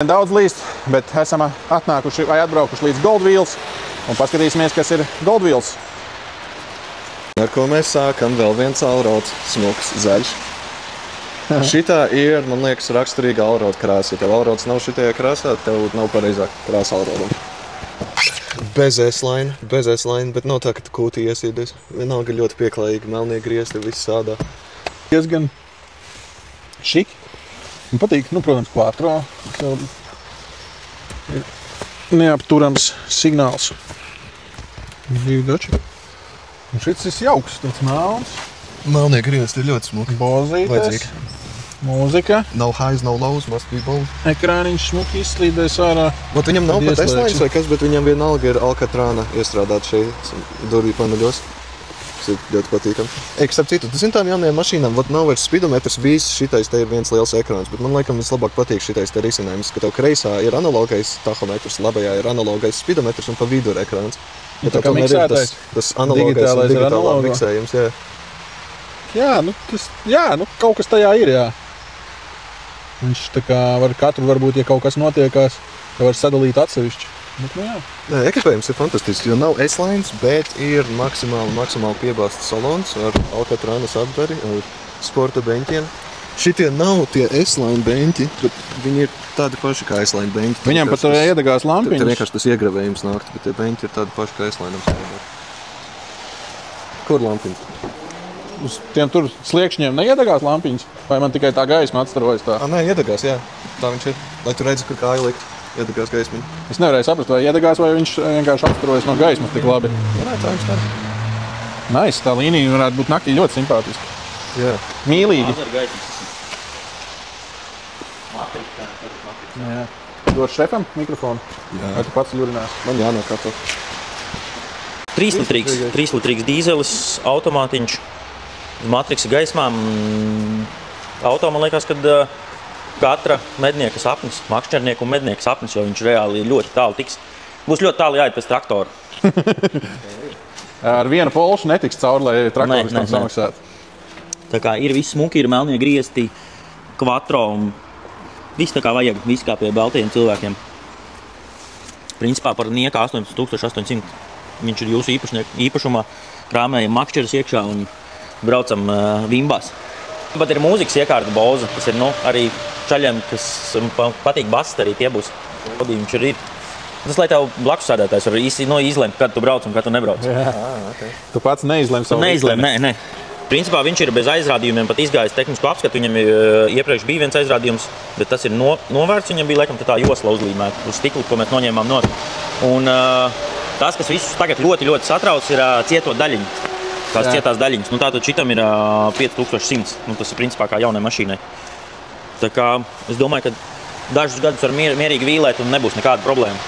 Daudz līst, bet esam atnākuši vai atbraukuši līdz Goldwheels un paskatīsimies, kas ir Goldwheels. Ar ko mēs sākam, vēl viens alrods, smuks, zaļš. Šitā ir, man liekas, raksturīga alroda krāsa. Ja tev alrods nav šitajā krāsā, tev nav pareizāk krāsa alrodam. Bez S-line, bet nav tā, ka tu kūtī iesīdies. Vienalga ļoti pieklājīgi, melnie griezti, viss sādā. Diezgan šiki. Man patīk, protams, quattro. Ir neapturams signāls. Divi dači. Un šis ir jauks, tāds melns. Melnie griezti ir ļoti smuki. Bozītes. Mūzika. No highs, no lows, must be bold. Ekrāniņš smuki izslīdēs ārā. Vat viņam nav pat S-lines vai kas, bet viņam vienalga ir Alcatrāna iestrādāt šeit durvju paneļos. Tas ir ļoti patīkami. Starp citu, tu zini tām jaunajām mašīnām, vat nav vairs spidometrs, viss šitais te ir viens liels ekrāns, bet man laikam vislabāk patīk šitais te risinājums, ka tev kreisā ir analogais tahometrs, labajā ir analogais spidometrs un pa vidu ir ekrāns. Ja tā kā miksētais, tas analogais un digitālā miksējums, jā. Kaut kas tajā ir, jā. Viņš tā kā var katru, varbūt, ja kaut kas notiekās, var sadalīt atsevišķi. Nē, ekipējums ir fantastisks, jo nav S-lines, bet ir maksimāli piebāsts salons ar Alcatrānas apdari, ar sporta beņķiem. Šitie nav tie S-line beņķi, bet viņi ir tādi paši kā S-line beņķi. Viņam pat iedegās lampiņas. Tur vienkārši tas iegravējums nākt, bet tie beņķi ir tādi paši kā S-line. Kur lampiņas? Uz tiem tur sliekšņiem neiedegās lampiņas? Vai man tikai tā gaisma atstarojas tā? Nē, iedegās, jā. Tā viņš ir. Lai tu redzi, kur kāju likt. Iedegās gaismiņu. Es nevarēju saprast, vai iedegās, vai viņš vienkārši atstarojas no gaismas tik labi. Jā, tā viņš tā. Nice, tā līnija varētu būt naktī ļoti simpātiska. Jā. Mīlīgi. Jā. Došu šefam mikrofonu? Jā. Vai tu pats ļurinās? Man jānokato. 3-litrīgs dīzelis, automātiņš, matriksa gaismām. Auto, man liekas, kad katra mednieka sapnis, makšķernieka un mednieka sapnis, jo viņš reāli ļoti tālu tiks. Būs ļoti tālu jāiet pēc traktora. Ar vienu polšu netiks cauri, lai traktoris tam samaksātu. Tā kā ir viss smuki, ir melnie griezti, quattro un viss tā kā vajag, viss kā pie baltajiem cilvēkiem. Principā par nieka 18800. Viņš ir jūsu īpašumā, krāmējam makšķeris iekšā un braucam vimbās. Pat ir mūzikas iekārta Bose, tas ir arī čaļiem, kas patīk bass, arī tie būs. Viņš ir. Tas, lai tev blakus sēdētājs var izlemt, kad tu brauc un kad tu nebrauc. Jā, okay. Tu pats neizlem savu likteni? Nē. Principā viņš ir bez aizrādījumiem, pat izgājis tehnisko apskatu. Viņam iepriekš bija viens aizrādījums, bet tas ir novērts. Viņam bija laikam tā josla uzlīmēta uz stiklu, ko mēs noņēmām no. Un tas, kas visus tagad ļoti satrauc, ir cieto daļiņu. Tās cietās daļiņas. Tātad šitam ir 5100. Tas ir principā kā jaunai mašīnai. Tā kā es domāju, ka dažus gadus var mierīgi vīlēt un nebūs nekāda problēma.